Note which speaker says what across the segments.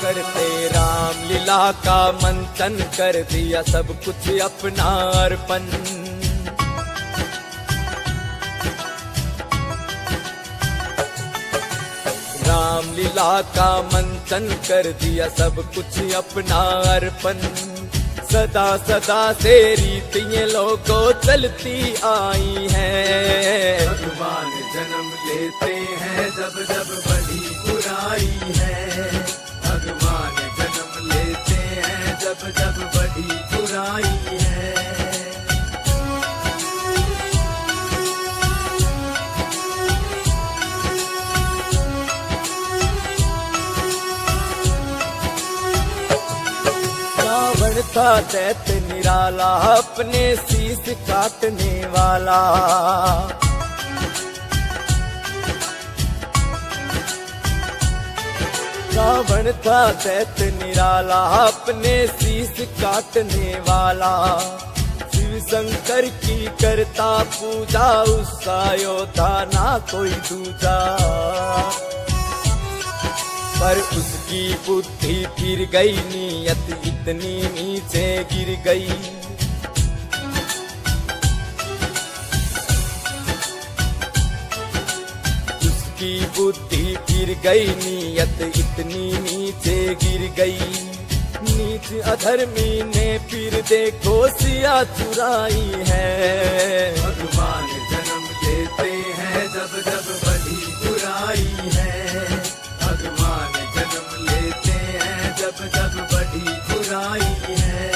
Speaker 1: करते राम लीला का मंथन कर दिया सब कुछ अपना अर्पण। राम लीला का मंथन कर दिया सब कुछ अपना अर्पण। सदा सदा से रीतियां लोगों चलती आई हैं।
Speaker 2: भगवान जन्म लेते हैं जब जब बड़ी बुराई है। भगवान जन्म लेते हैं जब जब बड़ी बुराई है।
Speaker 1: रावण था दैत्य निराला अपने शीश काटने वाला। रावण था दैत्य निराला अपने शीश काटने वाला। शिव शंकर की करता पूजा उसका योद्धा ना कोई दूजा। पर उसकी बुद्धि फिर गई नीयत इतनी नीचे गिर गई। उसकी बुद्धि फिर गई नीयत इतनी नीचे गिर गई। नीच अधर्मी ने फिर देखो सिया चुराई है।
Speaker 2: भगवान जन्म लेते हैं जब जब बड़ी बुराई है। भगवान जन्म लेते हैं जब जब बड़ी बुराई है।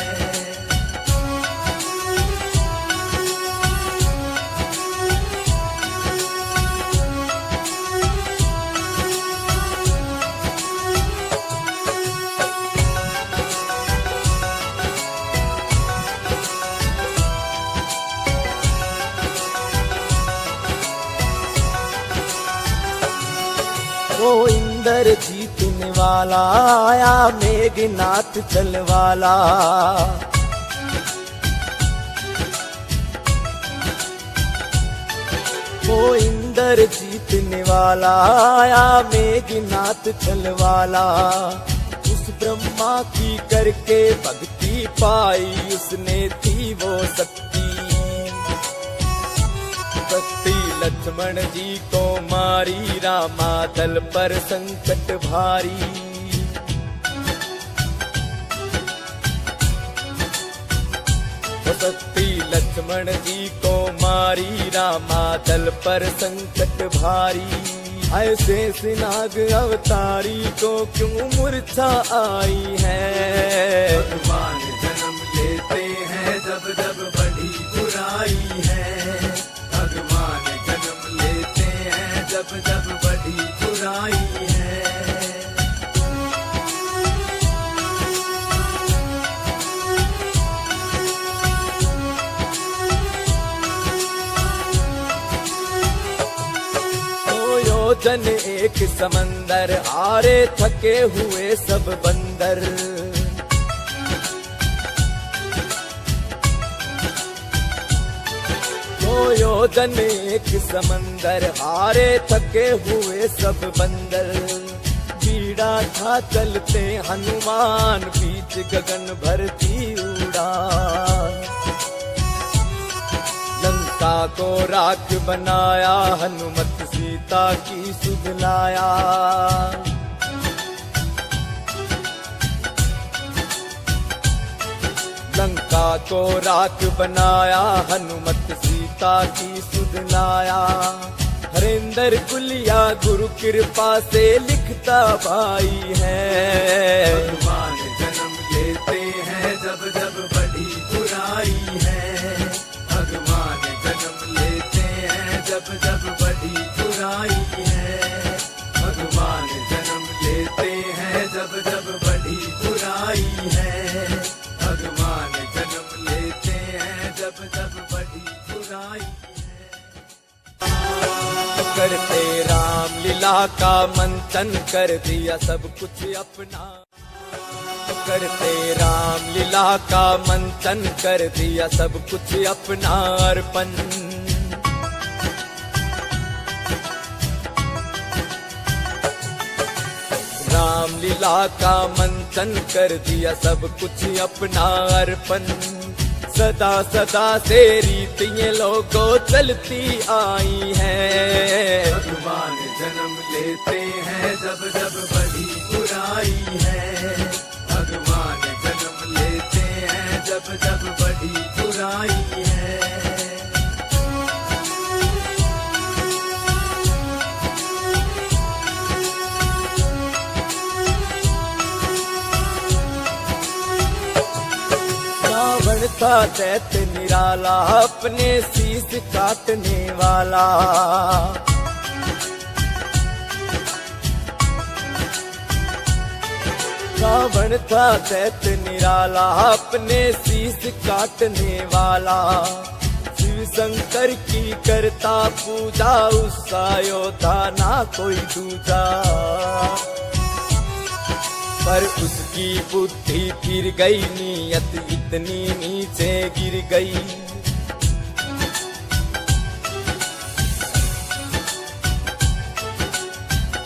Speaker 1: वो इंद्र जीतने वाला आया मेघनाथ चलवाला। वो इंद्र जीतने वाला आया मेघनाथ चलवाला। उस ब्रह्मा की करके भक्ति पाई उसने थी वो शक्ति। शक्ति लक्ष्मण जी को मारी रामा दल पर संकट भारी। शक्ति लक्ष्मण जी को मारी रामा दल पर संकट भारी। ऐसे सिनाग अवतारी को क्यों मूर्छा आई है।
Speaker 2: भगवान जन्म लेते हैं जब जब बड़ी बुराई है। भगवान जन्म लेते हैं जब जब बड़ी बुराई है।
Speaker 1: दो योजन एक समंदर आरे थके हुए सब बंदर। योजन एक समंदर आरे थके हुए सब बंदर। बीड़ा था चलते हनुमान बीच गगन भरती उड़ान। लंका को राख बनाया हनुमत सीता की सुध लाया। लंका को राख बनाया हनुमत सीता की सुध लाया। हरेंद्र कुलिया गुरु कृपा से लिखता भाई है।
Speaker 2: भगवान जन्म लेते हैं जब जब बड़ी बुराई है। भगवान जन्म लेते हैं जब जब बड़ी बुराई है। भगवान जन्म लेते हैं जब जब बड़ी बुराई है। भगवान जन्म लेते हैं जब जब बड़ी बुराई है।
Speaker 1: करते राम लीला का मंथन कर दिया सब कुछ अपना। करते राम लीला का मंथन कर दिया सब कुछ अपना अर्पण। राम रामलीला का मंथन कर दिया सब कुछ अपना अर्पण। सदा सदा से रीत ये लोगों चलती आई है।
Speaker 2: भगवान जन्म लेते हैं जब जब बड़ी बुराई है। भगवान जन्म लेते हैं जब जब बड़ी बुराई है।
Speaker 1: रावण था दैत्य निराला अपने शीश काटने वाला। रावण था दैत्य निराला अपने शीश काटने वाला। शिव शंकर की करता पूजा उसका योद्धा ना कोई दूजा। पर उसकी बुद्धि फिर गई नीयत इतनी नीचे गिर गई।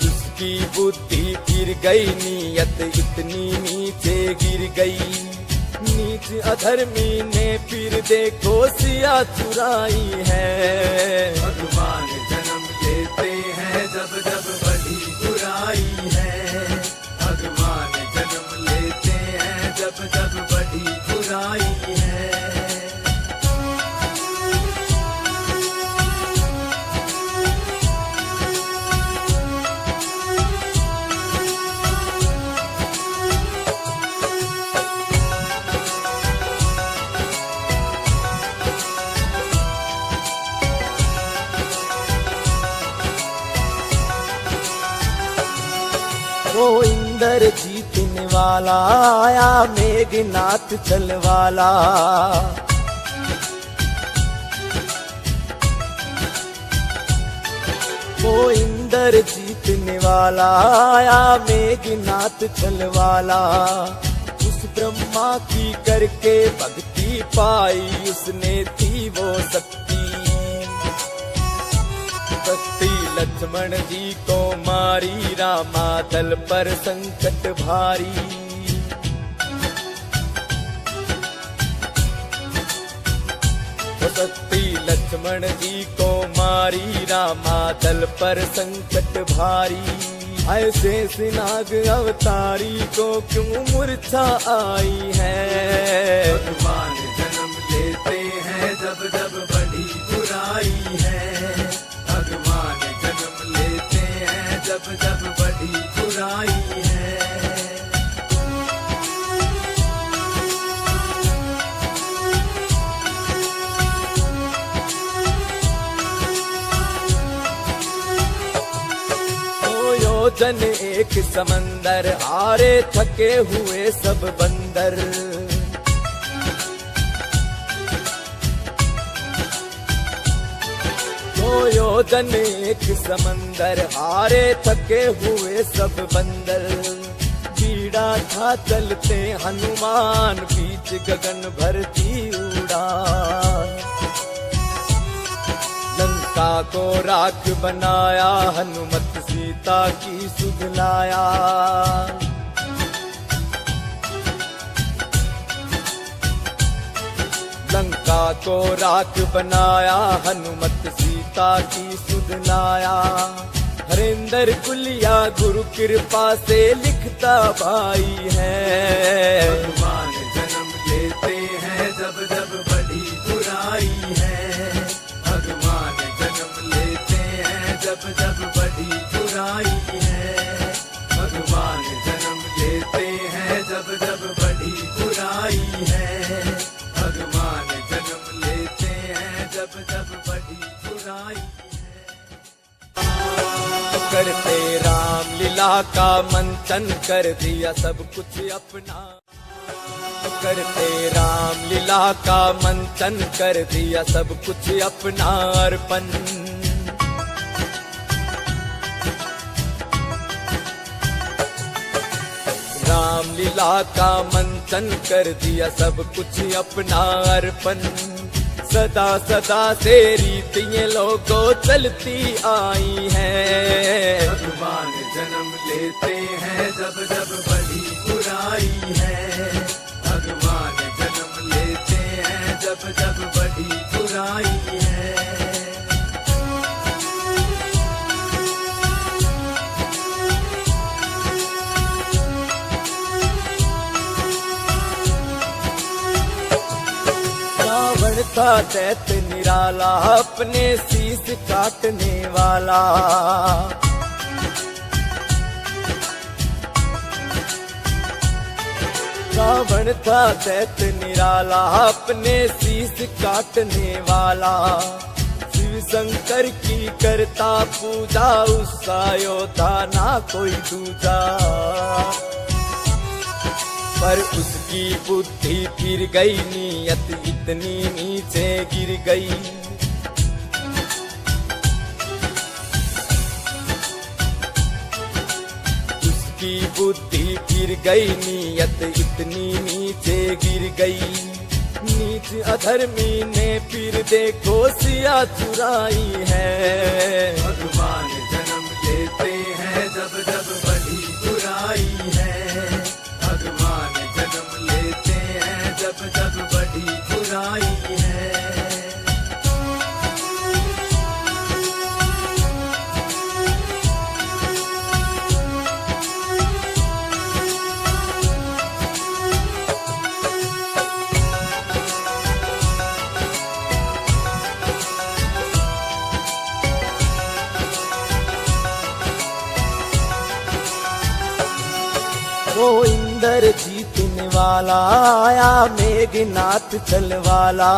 Speaker 1: उसकी बुद्धि फिर गई नीयत इतनी नीचे गिर गई। नीच अधर्मी ने फिर देखो सिया चुराई है।
Speaker 2: भगवान जन्म लेते हैं जब जब बड़ी बुराई है। भगवान जन्म लेते हैं जब जब बड़ी बुराई है।
Speaker 1: वो इंद्र जीतने वाला आया मेघनाथ चल वाला। वो इंद्र जीतने वाला आया मेघनाथ चल वाला। उस ब्रह्मा की करके भक्ति पाई उसने थी वो शक्ति। शक्ति लक्ष्मण जी को मारी रामा दल पर संकट भारी। शक्ति लक्ष्मण जी को मारी रामा दल पर संकट भारी। ऐसे सिनाग अवतारी को क्यों मूर्छा आई है।
Speaker 2: भगवान जन्म लेते हैं जब जब बड़ी बुराई है। भगवान जन्म लेते हैं जब जब बड़ी बुराई है।
Speaker 1: ओ योजन एक समंदर हारे थके हुए सब बंदर। योजन एक समंदर हारे थके हुए सब बंदर। बीड़ा था चलते हनुमान बीच गगन भरती उड़ान। लंका को राख बनाया हनुमत सीता की सुध लाया। लंका को राख बनाया हनुमत सीता की सुध लाया। हरेंद्र कुलिया गुरु कृपा से लिखता भाई है।
Speaker 2: भगवान जन्म लेते हैं जब जब बड़ी बुराई है। भगवान जन्म लेते हैं जब जब बड़ी बुराई है। भगवान जन्म लेते हैं जब जब बड़ी बुराई है। भगवान जन्म लेते हैं जब जब बड़ी बुराई है।
Speaker 1: करते रामलीला का मंथन कर दिया सब कुछ अपना। करते रामलीला का मंथन कर दिया सब कुछ अपना अर्पण। रामलीला का मंथन कर दिया सब कुछ अपना अर्पण। सदा सदा से रीत ये लोगों चलती आई है।
Speaker 2: भगवान जन्म लेते हैं जब जब बड़ी बुराई है। भगवान जन्म लेते हैं जब जब बड़ी बुराई है।
Speaker 1: रावण था दैत्य निराला, अपने शीश काटने वाला। रावण था दैत्य निराला, अपने शीश काटने वाला। शिव शंकर की करता पूजा, उसका योद्धा ना कोई दूजा। पर उसकी बुद्धि फिर गई, नीयत इतनी नीचे गिर गई। उसकी बुद्धि फिर गई, नियत इतनी नीचे गिर गई। नीच अधर्मी ने फिर देखो सिया चुराई है।
Speaker 2: भगवान जन्म लेते हैं जब जब बड़ी बुराई है। भगवान जन्म लेते हैं जब जब बड़ी बुराई है।
Speaker 1: वो इंद्र जीतने वाला आया, मेघनाथ चलवाला।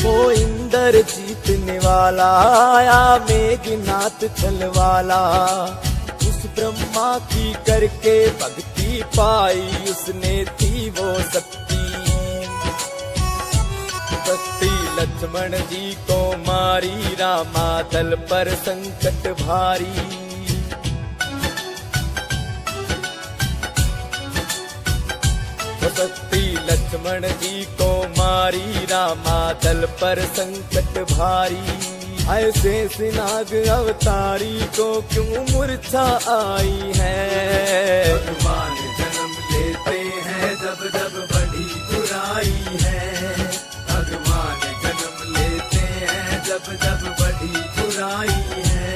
Speaker 1: वो इंद्र जीतने वाला आया, मेघनाथ चलवाला। उस ब्रह्मा की करके भक्ति पाई, उसने थी वो शक्ति। शक्ति लक्ष्मण जी को मारी, रामा दल पर संकट भारी। शक्ति लक्ष्मण जी को मारी, रामा दल पर संकट भारी। ऐसे सिनाग अवतारी को क्यों मूर्छा आई है।
Speaker 2: भगवान जन्म लेते हैं जब जब बड़ी बुराई है। भगवान जन्म लेते हैं जब जब बड़ी बुराई है।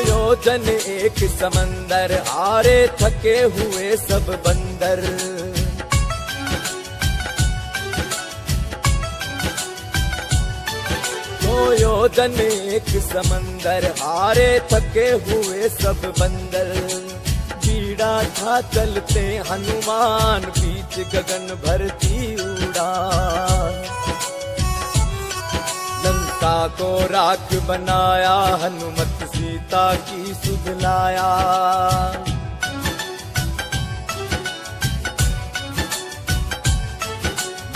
Speaker 1: योजन एक समंदर, आरे थके हुए सब बंदर। योजन एक समंदर, आरे थके हुए सब बंदर। बीड़ा था चलते हनुमान, बीच गगन भरती उड़ान। लंका को राख बनाया, हनुमत सीता की सुध लाया।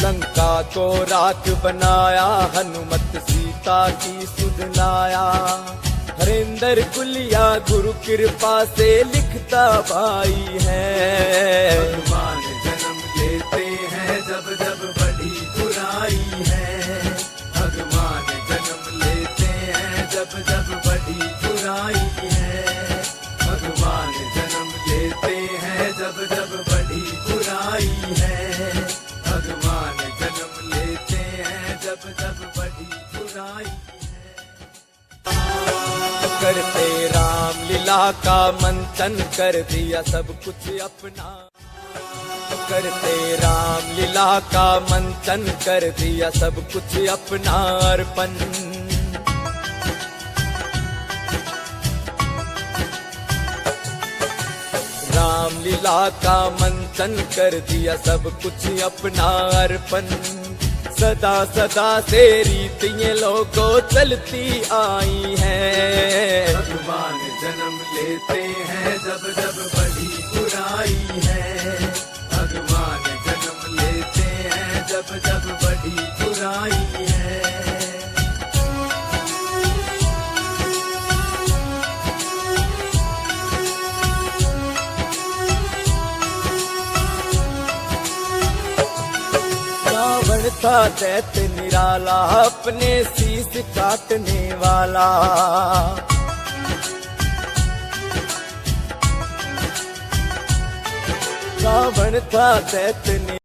Speaker 1: लंका को राख बनाया, हनुमत सीता की सुध लाया। हरेंद्र कुलिया गुरु कृपा से लिखता भाई है।
Speaker 2: भगवान जन्म लेते हैं जब जब बड़ी बुराई है। भगवान जन्म लेते हैं जब जब बड़ी बुराई है। भगवान जन्म लेते हैं जब जब बड़ी बुराई है। भगवान जन्म लेते हैं जब जब बड़ी बुराई है।
Speaker 1: करते राम लीला का मंथन, कर दिया सब कुछ अपना। करते राम लीला का मंथन, कर दिया सब कुछ अपना अर्पण। राम लीला का मंथन, कर दिया सब कुछ अपना अर्पण। सदा सदा से रीत ये लोगों चलती आई है।
Speaker 2: भगवान जन्म लेते हैं जब जब बड़ी बुराई है। भगवान जन्म लेते हैं जब जब बड़ी बुराई है।
Speaker 1: रावण था दैत्य निराला, अपने शीश काटने वाला। रावण था दैत्य